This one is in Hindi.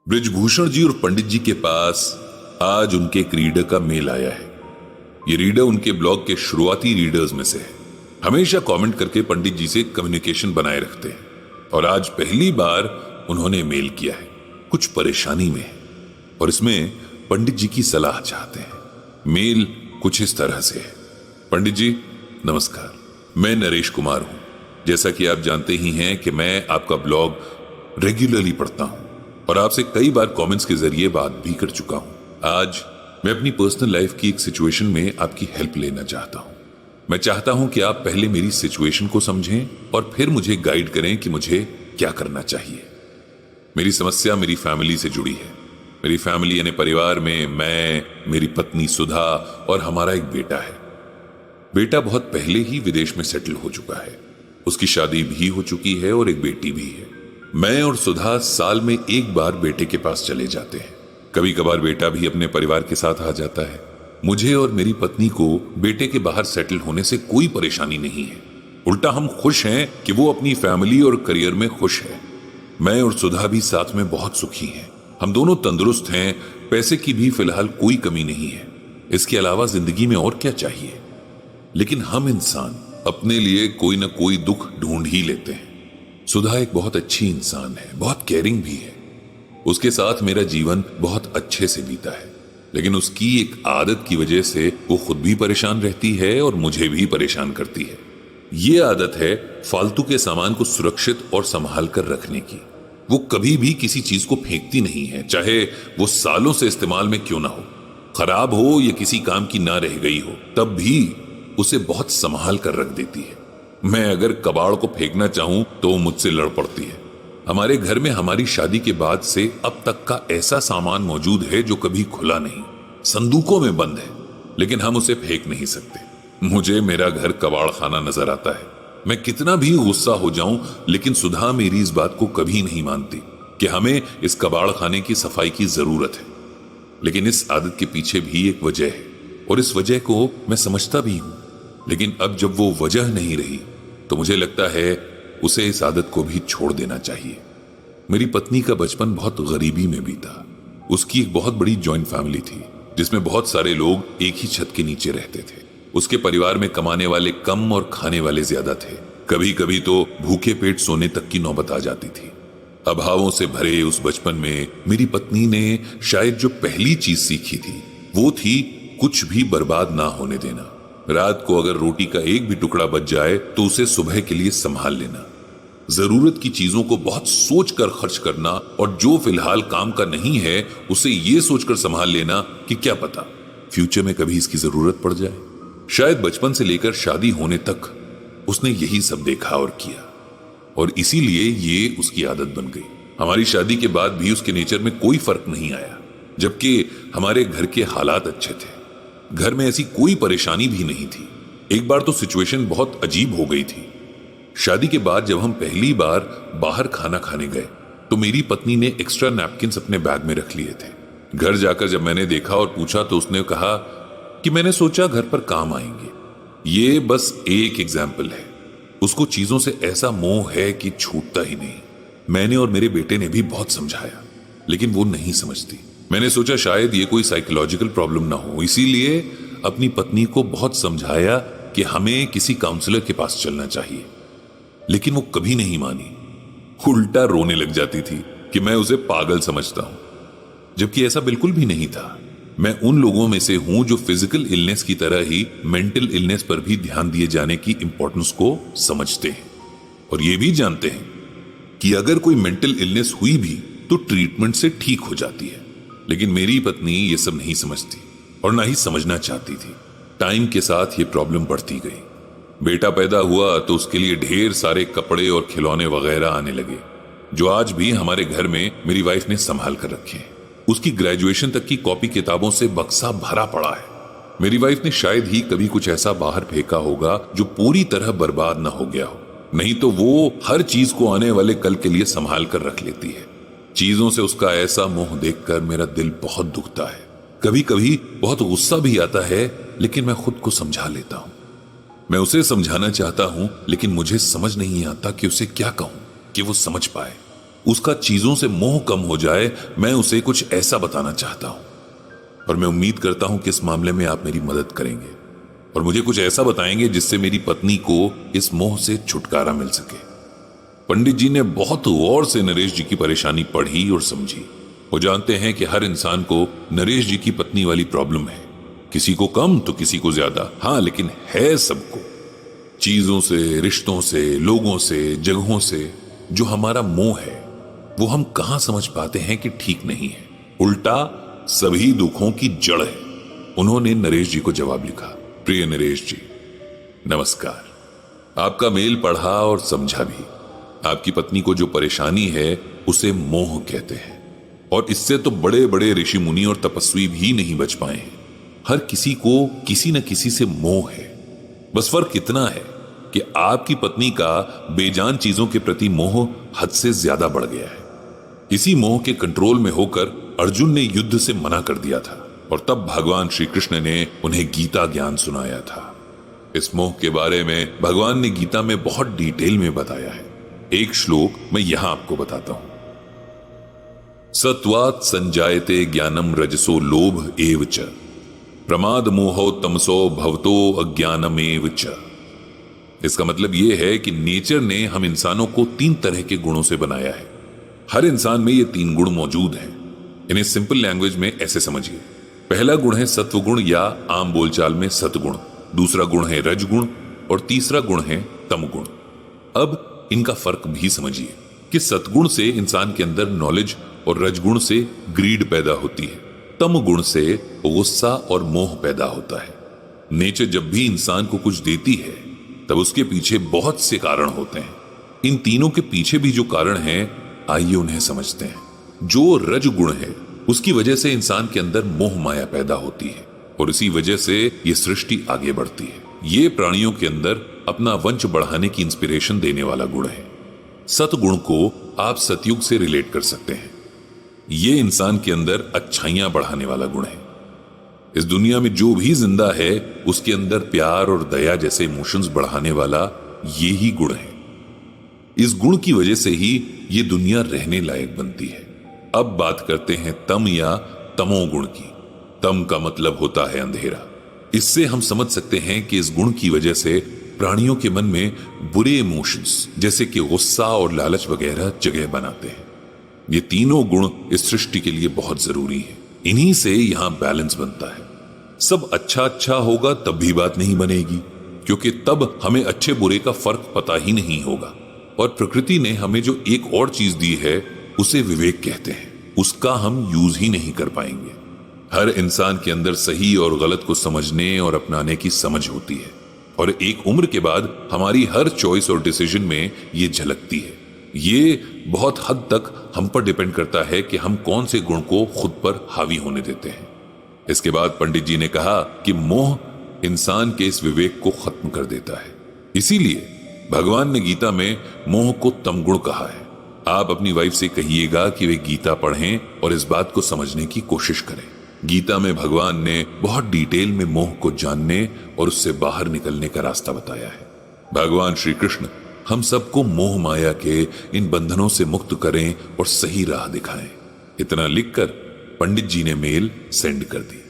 ब्रिजभूषण जी और पंडित जी के पास आज उनके एक रीडर का मेल आया है। ये रीडर उनके ब्लॉग के शुरुआती रीडर्स में से है। हमेशा कमेंट करके पंडित जी से कम्युनिकेशन बनाए रखते हैं और आज पहली बार उन्होंने मेल किया है। कुछ परेशानी में है और इसमें पंडित जी की सलाह चाहते हैं। मेल कुछ इस तरह से है। पंडित जी नमस्कार, मैं नरेश कुमार हूं। जैसा कि आप जानते ही हैं कि मैं आपका ब्लॉग रेगुलरली पढ़ता हूं और आपसे कई बार कमेंट्स के जरिए बात भी कर चुका हूं। आज मैं अपनी पर्सनल लाइफ की एक सिचुएशन में आपकी हेल्प लेना चाहता हूं। मैं चाहता हूं कि आप पहले मेरी सिचुएशन को समझें और फिर मुझे गाइड करें कि मुझे क्या करना चाहिए। मेरी समस्या मेरी फैमिली से जुड़ी है। मेरी फैमिली यानी परिवार में मैं, मेरी पत्नी सुधा और हमारा एक बेटा है। बेटा बहुत पहले ही विदेश में सेटल हो चुका है। उसकी शादी भी हो चुकी है और एक बेटी भी है। मैं और सुधा साल में एक बार बेटे के पास चले जाते हैं। कभी कभार बेटा भी अपने परिवार के साथ आ जाता है। मुझे और मेरी पत्नी को बेटे के बाहर सेटल होने से कोई परेशानी नहीं है। उल्टा हम खुश हैं कि वो अपनी फैमिली और करियर में खुश है। मैं और सुधा भी साथ में बहुत सुखी हैं। हम दोनों तंदुरुस्त हैं। पैसे की भी फिलहाल कोई कमी नहीं है। इसके अलावा जिंदगी में और क्या चाहिए। लेकिन हम इंसान अपने लिए कोई ना कोई दुख ढूंढ ही लेते हैं। सुधा एक बहुत अच्छी इंसान है, बहुत केयरिंग भी है। उसके साथ मेरा जीवन बहुत अच्छे से बीता है, लेकिन उसकी एक आदत की वजह से वो खुद भी परेशान रहती है और मुझे भी परेशान करती है। ये आदत है फालतू के सामान को सुरक्षित और संभाल कर रखने की। वो कभी भी किसी चीज को फेंकती नहीं है, चाहे वो सालों से इस्तेमाल में क्यों ना हो। खराब हो या किसी काम की ना रह गई हो, तब भी उसे बहुत संभाल कर रख देती है। मैं अगर कबाड़ को फेंकना चाहूं तो वो मुझसे लड़ पड़ती है। हमारे घर में हमारी शादी के बाद से अब तक का ऐसा सामान मौजूद है जो कभी खुला नहीं, संदूकों में बंद है, लेकिन हम उसे फेंक नहीं सकते। मुझे मेरा घर कबाड़ खाना नजर आता है। मैं कितना भी गुस्सा हो जाऊं, लेकिन सुधा मेरी इस बात को कभी नहीं मानती कि हमें इस कबाड़ खाने की सफाई की जरूरत है। लेकिन इस आदत के पीछे भी एक वजह है और इस वजह को मैं समझता भी हूं। लेकिन अब जब वो वजह नहीं रही तो मुझे लगता है उसे इस आदत को भी छोड़ देना चाहिए। मेरी पत्नी का बचपन बहुत गरीबी में बीता। उसकी एक बहुत बड़ी जॉइंट फैमिली थी जिसमें बहुत सारे लोग एक ही छत के नीचे रहते थे। उसके परिवार में कमाने वाले कम और खाने वाले ज्यादा थे। कभी कभी तो भूखे पेट सोने तक की नौबत आ जाती थी। अभावों से भरे उस बचपन में मेरी पत्नी ने शायद जो पहली चीज सीखी थी वो थी कुछ भी बर्बाद ना होने देना। रात को अगर रोटी का एक भी टुकड़ा बच जाए तो उसे सुबह के लिए संभाल लेना। जरूरत की चीजों को बहुत सोचकर खर्च करना और जो फिलहाल काम का नहीं है उसे ये सोचकर संभाल लेना कि क्या पता फ्यूचर में कभी इसकी जरूरत पड़ जाए। शायद बचपन से लेकर शादी होने तक उसने यही सब देखा और किया और इसीलिए ये उसकी आदत बन गई। हमारी शादी के बाद भी उसके नेचर में कोई फर्क नहीं आया, जबकि हमारे घर के हालात अच्छे थे। घर में ऐसी कोई परेशानी भी नहीं थी। एक बार तो सिचुएशन बहुत अजीब हो गई थी। शादी के बाद जब हम पहली बार बाहर खाना खाने गए तो मेरी पत्नी ने एक्स्ट्रा नैपकिन्स अपने बैग में रख लिए थे। घर जाकर जब मैंने देखा और पूछा तो उसने कहा कि मैंने सोचा घर पर काम आएंगे। ये बस एक एग्जाम्पल है। उसको चीजों से ऐसा मोह है कि छूटता ही नहीं। मैंने और मेरे बेटे ने भी बहुत समझाया, लेकिन वो नहीं समझती। मैंने सोचा शायद ये कोई साइकोलॉजिकल प्रॉब्लम ना हो, इसीलिए अपनी पत्नी को बहुत समझाया कि हमें किसी काउंसलर के पास चलना चाहिए, लेकिन वो कभी नहीं मानी। उल्टा रोने लग जाती थी कि मैं उसे पागल समझता हूं, जबकि ऐसा बिल्कुल भी नहीं था। मैं उन लोगों में से हूं जो फिजिकल इलनेस की तरह ही मेंटल इलनेस पर भी ध्यान दिए जाने की इंपॉर्टेंस को समझते हैं और ये भी जानते हैं कि अगर कोई मेंटल इलनेस हुई भी तो ट्रीटमेंट से ठीक हो जाती है। लेकिन मेरी पत्नी ये सब नहीं समझती और ना ही समझना चाहती थी। टाइम के साथ ये प्रॉब्लम बढ़ती गई। बेटा पैदा हुआ तो उसके लिए ढेर सारे कपड़े और खिलौने वगैरह आने लगे, जो आज भी हमारे घर में मेरी वाइफ ने संभाल कर रखे हैं। उसकी ग्रेजुएशन तक की कॉपी किताबों से बक्सा भरा पड़ा है। मेरी वाइफ ने शायद ही कभी कुछ ऐसा बाहर फेंका होगा जो पूरी तरह बर्बाद ना हो गया हो, नहीं तो वो हर चीज को आने वाले कल के लिए संभाल कर रख लेती है। चीजों से उसका ऐसा मोह देखकर मेरा दिल बहुत दुखता है। कभी कभी बहुत गुस्सा भी आता है, लेकिन मैं खुद को समझा लेता हूं। मैं उसे समझाना चाहता हूं, लेकिन मुझे समझ नहीं आता कि उसे क्या कहूं कि वो समझ पाए। उसका चीजों से मोह कम हो जाए, मैं उसे कुछ ऐसा बताना चाहता हूं। और मैं उम्मीद करता हूं कि इस मामले में आप मेरी मदद करेंगे और मुझे कुछ ऐसा बताएंगे जिससे मेरी पत्नी को इस मोह से छुटकारा मिल सके। पंडित जी ने बहुत गौर से नरेश जी की परेशानी पढ़ी और समझी। वो जानते हैं कि हर इंसान को नरेश जी की पत्नी वाली प्रॉब्लम है, किसी को कम तो किसी को ज्यादा, हाँ, लेकिन है सबको। चीजों से, रिश्तों से, लोगों से, जगहों से जो हमारा मोह है वो हम कहां समझ पाते हैं कि ठीक नहीं है, उल्टा सभी दुखों की जड़ है। उन्होंने नरेश जी को जवाब लिखा, प्रिय नरेश जी, नमस्कार। आपका मेल पढ़ा और समझा भी। आपकी पत्नी को जो परेशानी है उसे मोह कहते हैं और इससे तो बड़े बड़े ऋषि मुनि और तपस्वी भी नहीं बच पाए हैं। हर किसी को किसी न किसी से मोह है। बस फर्क इतना है कि आपकी पत्नी का बेजान चीजों के प्रति मोह हद से ज्यादा बढ़ गया है। इसी मोह के कंट्रोल में होकर अर्जुन ने युद्ध से मना कर दिया था और तब भगवान श्री कृष्ण ने उन्हें गीता ज्ञान सुनाया था। इस मोह के बारे में भगवान ने गीता में बहुत डिटेल में बताया है। एक श्लोक मैं यहां आपको बताता हूं। सत्वात् संजायते ज्ञानम रजसो लोभ एव च प्रमाद मोहो तमसो भवतो अज्ञानमेव च। इसका मतलब यह है कि नेचर ने हम इंसानों को 3 तरह के गुणों से बनाया है। हर इंसान में ये 3 गुण मौजूद हैं। इन्हें सिंपल लैंग्वेज में ऐसे समझिए। पहला गुण है सत्वगुण या आम बोलचाल में सतगुण, दूसरा गुण है रजगुण और तीसरा गुण है तमगुण। अब इनका फर्क भी समझिए कि सतगुण से इंसान के अंदर नॉलेज और रजगुण से ग्रीड पैदा होती है, तमगुण से गुस्सा और मोह पैदा होता है। नेचर जब भी इंसान को कुछ देती है तब उसके पीछे बहुत से कारण होते हैं। इन तीनों के पीछे भी जो कारण हैं, आइए उन्हें समझते हैं। जो रजगुण है उसकी वजह से इंसान के अंदर मोह माया पैदा होती है और इसी वजह से ये सृष्टि आगे बढ़ती है। ये प्राणियों के अंदर अपना वंश बढ़ाने की इंस्पिरेशन देने वाला गुण है। सतगुण को आप सतयुग से रिलेट कर सकते हैं। ये इंसान के अंदर अच्छाइयां बढ़ाने वाला गुण है। इस दुनिया में जो भी जिंदा है उसके अंदर प्यार और दया जैसे इमोशंस बढ़ाने वाला ये ही गुण है। इस गुण की वजह से ही ये दुनिया रहने लायक बनती है। अब बात करते हैं तम या तमोगुण की। तम का मतलब होता है अंधेरा। इससे हम समझ सकते हैं कि इस गुण की वजह से प्राणियों के मन में बुरे इमोशंस जैसे कि गुस्सा और लालच वगैरह जगह बनाते हैं। ये तीनों गुण इस सृष्टि के लिए बहुत जरूरी है। इन्हीं से यहां बैलेंस बनता है। सब अच्छा होगा तब भी बात नहीं बनेगी, क्योंकि तब हमें अच्छे बुरे का फर्क पता ही नहीं होगा। और प्रकृति ने हमें जो एक और चीज दी है उसे विवेक कहते हैं, उसका हम यूज ही नहीं कर पाएंगे। हर इंसान के अंदर सही और गलत को समझने और अपनाने की समझ होती है और एक उम्र के बाद हमारी हर चॉइस और डिसीजन में ये झलकती है। ये बहुत हद तक हम पर डिपेंड करता है कि हम कौन से गुण को खुद पर हावी होने देते हैं। इसके बाद पंडित जी ने कहा कि मोह इंसान के इस विवेक को खत्म कर देता है। इसीलिए भगवान ने गीता में मोह को तमगुण कहा है। आप अपनी वाइफ से कहिएगा कि वे गीता पढ़ें और इस बात को समझने की कोशिश करें। गीता में भगवान ने बहुत डिटेल में मोह को जानने और उससे बाहर निकलने का रास्ता बताया है। भगवान श्री कृष्ण हम सबको मोह माया के इन बंधनों से मुक्त करें और सही राह दिखाएं। इतना लिखकर पंडित जी ने मेल सेंड कर दी।